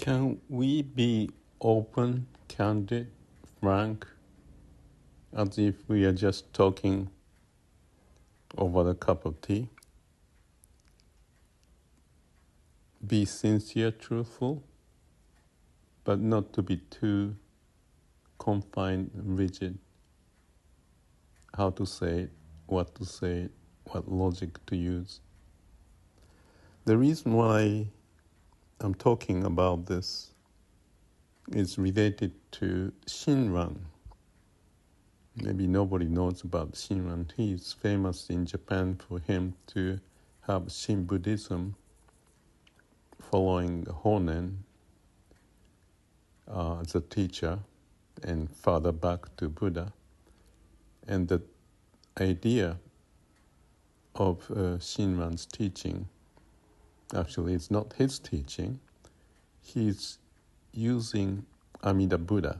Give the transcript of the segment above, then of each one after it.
Can we be open, candid, frank, as if we are just talking over a cup of tea? Be sincere, truthful, but not to be too confined, rigid. How to say it, what logic to use. The reason why I'm talking about this is related to Shinran. Maybe nobody knows about Shinran. He is famous in Japan for him to have Shin Buddhism following Honen as a teacher and father back to Buddha. And the idea of Shinran's teaching, actually it's not his teaching, he's using Amida Buddha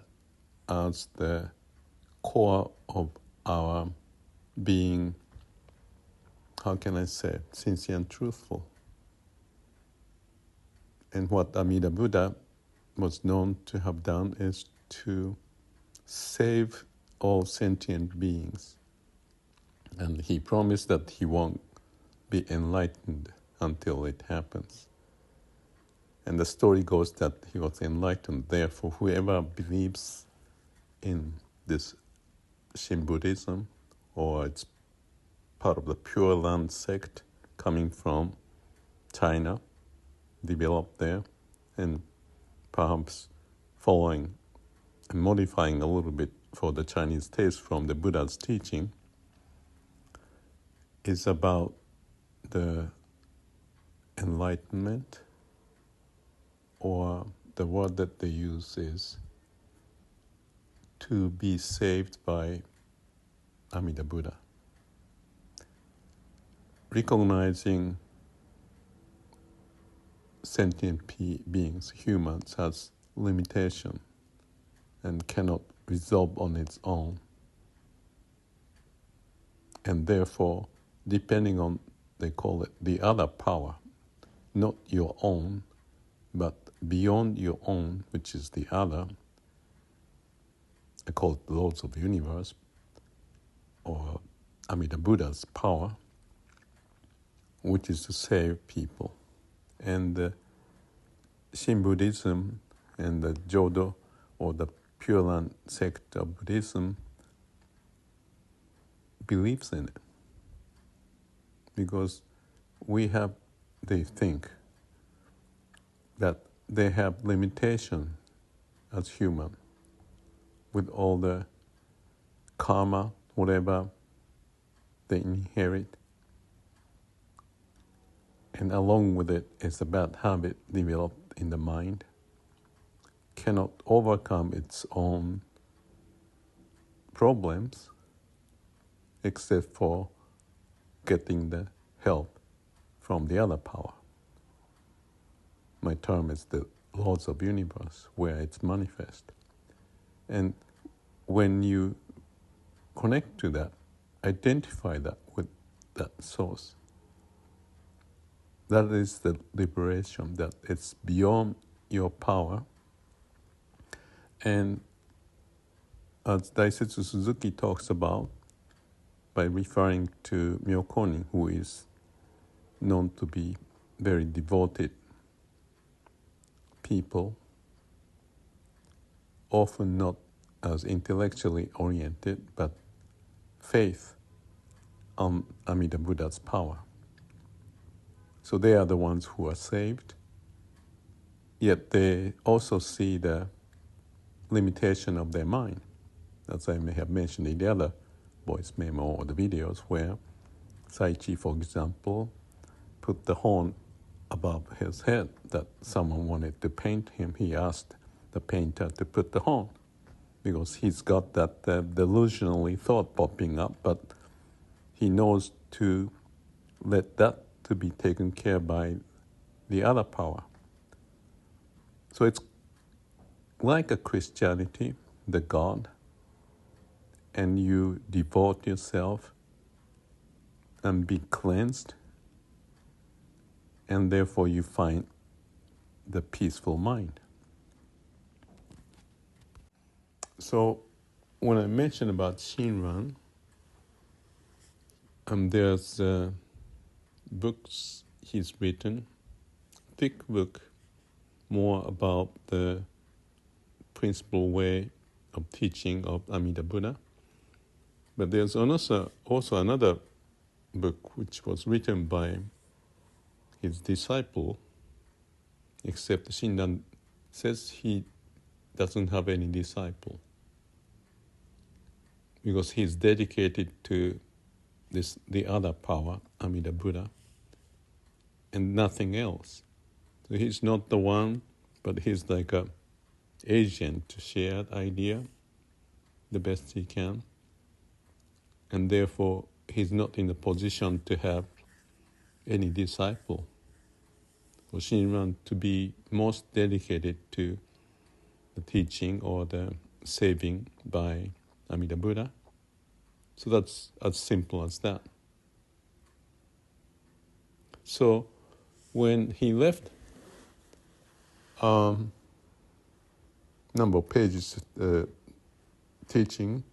as the core of our being, how can I say, sincere and truthful. And what Amida Buddha was known to have done is to save all sentient beings. And he promised that he won't be enlightened until it happens. And the story goes that he was enlightened. Therefore, whoever believes in this Shin Buddhism, or it's part of the Pure Land sect coming from China, developed there, and perhaps following and modifying a little bit for the Chinese taste from the Buddha's teaching, is about the enlightenment, or the word that they use is to be saved by Amida Buddha. Recognizing sentient beings, humans, has limitation and cannot resolve on its own. And therefore, depending on, they call it the other power, not your own, but beyond your own, which is the other, I call it the laws of the universe, or Amida Buddha's power, which is to save people. And the Shin Buddhism and the Jodo, or the Pure Land sect of Buddhism, believes in it. Because they think that they have limitation as human, with all the karma, whatever they inherit. And along with it is a bad habit developed in the mind, cannot overcome its own problems except for getting the help from the other power. My term is the laws of the universe, where it's manifest. And when you connect to that, identify that with that source, that is the liberation, that it's beyond your power. And as Daisetsu Suzuki talks about, by referring to Myokonin, who is known to be very devoted people, often not as intellectually oriented, but faith on Amida Buddha's power. So they are the ones who are saved, yet they also see the limitation of their mind, as I may have mentioned in the other voice memo or the videos, where Saichi, for example, put the horn above his head that someone wanted to paint him. He asked the painter to put the horn, because he's got that delusionally thought popping up, but he knows to let that to be taken care by the other power. So it's like a Christianity, the God, and you devote yourself and be cleansed, and therefore you find the peaceful mind. So when I mentioned about Shinran, there's books he's written, thick book, more about the principal way of teaching of Amida Buddha. But there's also another book which was written by his disciple, except Shinran says he doesn't have any disciple because he's dedicated to the other power, Amida Buddha, and nothing else. So he's not the one, but he's like a agent to share the idea the best he can, and therefore he's not in a position to have any disciple. For Shinran to be most dedicated to the teaching or the saving by Amida Buddha. So that's as simple as that. So when he left, number of pages teaching,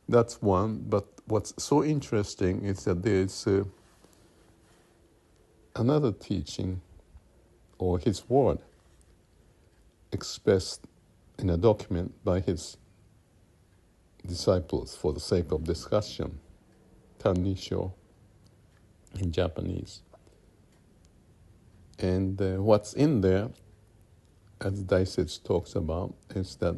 that's one. But what's so interesting is that there's another teaching, or his word, expressed in a document by his disciples for the sake of discussion, Tannisho in Japanese. And what's in there, as Daisich talks about, is that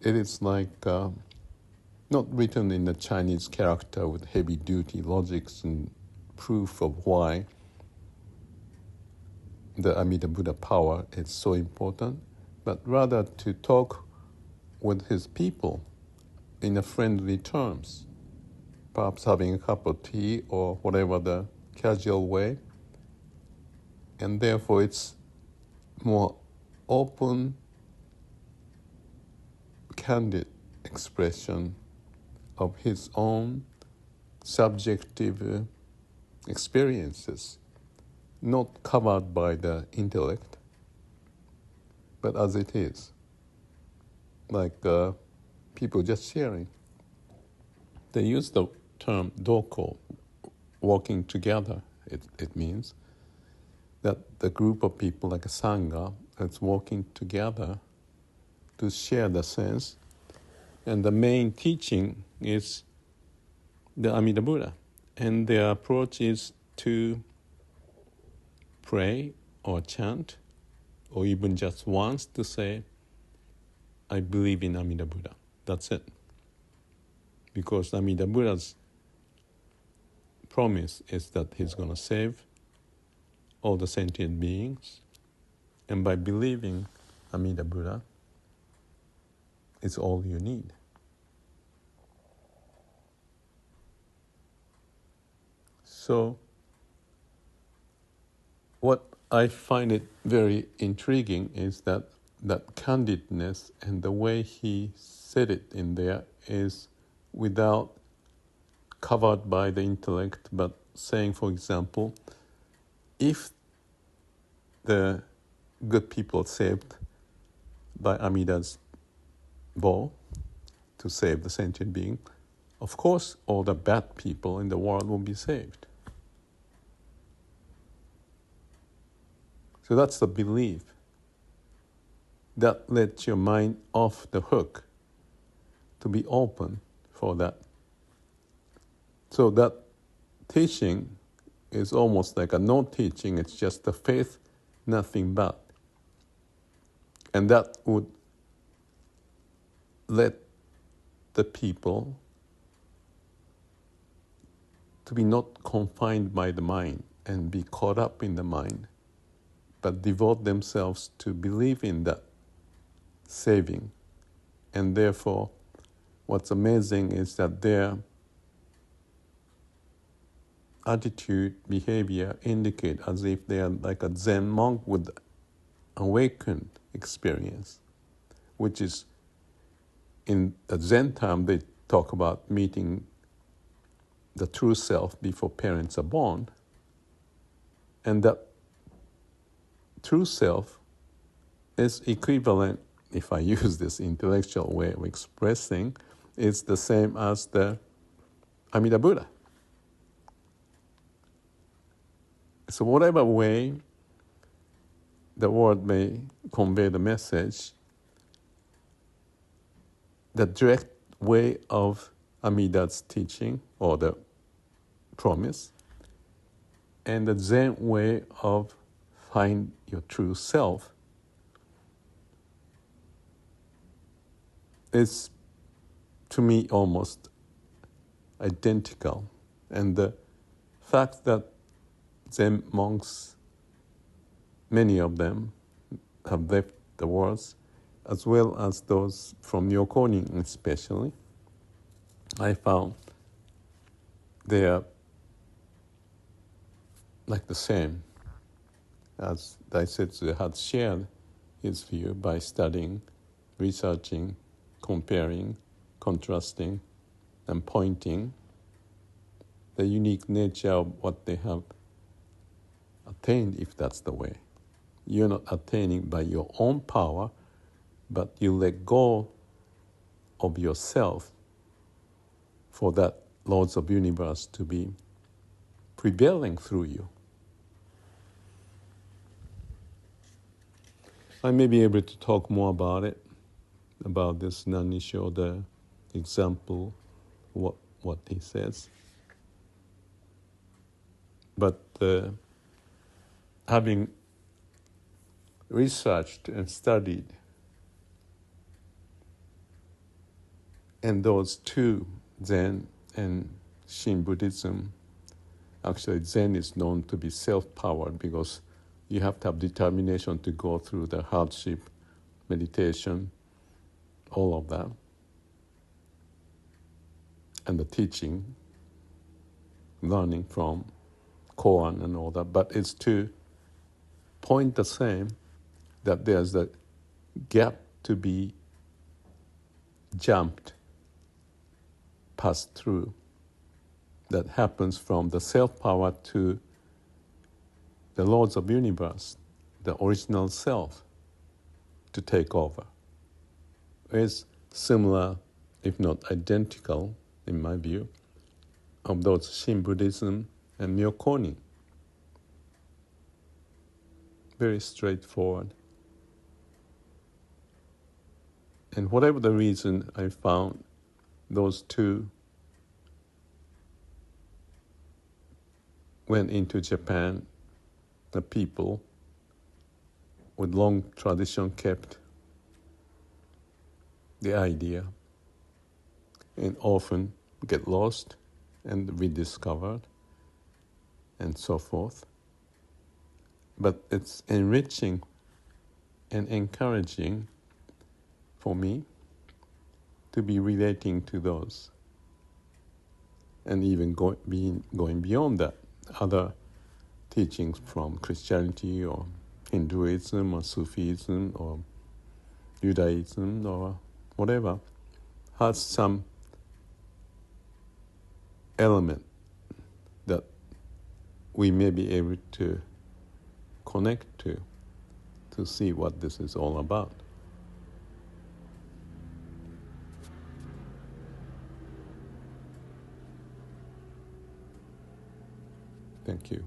it is like not written in the Chinese character with heavy-duty logics and proof of why the Amida Buddha power is so important, but rather to talk with his people in a friendly terms, perhaps having a cup of tea or whatever the casual way, and therefore it's more open, candid expression of his own subjective experiences, not covered by the intellect, but as it is, like people just sharing. They use the term doko, walking together. It means that the group of people, like a sangha, is walking together to share the sense. And the main teaching is the Amida Buddha. And their approach is to pray or chant, or even just once to say, I believe in Amida Buddha. That's it. Because Amida Buddha's promise is that he's going to save all the sentient beings. And by believing Amida Buddha, it's all you need. So, what I find it very intriguing is that candidness and the way he said it in there is without covered by the intellect, but saying, for example, if the good people saved by Amida's vow to save the sentient being, of course all the bad people in the world will be saved. So that's the belief that lets your mind off the hook to be open for that. So that teaching is almost like a no teaching, it's just the faith, nothing but. And that would let the people to be not confined by the mind and be caught up in the mind, but devote themselves to believe in that saving. And therefore, what's amazing is that their attitude, behavior indicate as if they are like a Zen monk with awakened experience, which is, in the Zen term, they talk about meeting the true self before parents are born. And that true self is equivalent if I use this intellectual way of expressing, it's the same as the Amida Buddha. So whatever way the word may convey the message, the direct way of Amida's teaching or the promise, and the Zen way of find your true self is, to me, almost identical. And the fact that Zen monks, many of them, have left the words, as well as those from Myokonin especially, I found they are like the same, as Daisetsu had shared his view by studying, researching, comparing, contrasting, and pointing the unique nature of what they have attained, if that's the way. You're not attaining by your own power, but you let go of yourself for that Lords of Universe to be prevailing through you. I may be able to talk more about it, about this Nanisho, the example, what he says. But having researched and studied, and those two, Zen and Shin Buddhism, actually Zen is known to be self-powered because you have to have determination to go through the hardship, meditation, all of that, and the teaching, learning from koan and all that. But it's to point the same, that there's a gap to be jumped, passed through, that happens from the self-power to the Lords of Universe, the original self, to take over. It's similar, if not identical, in my view, of those Shin Buddhism and Myokonin. Very straightforward. And whatever the reason, I found those two went into Japan, the people with long tradition kept the idea and often get lost and rediscovered and so forth. But it's enriching and encouraging for me to be relating to those, and even going beyond that, other teachings from Christianity or Hinduism or Sufism or Judaism or whatever, has some element that we may be able to connect to see what this is all about. Thank you.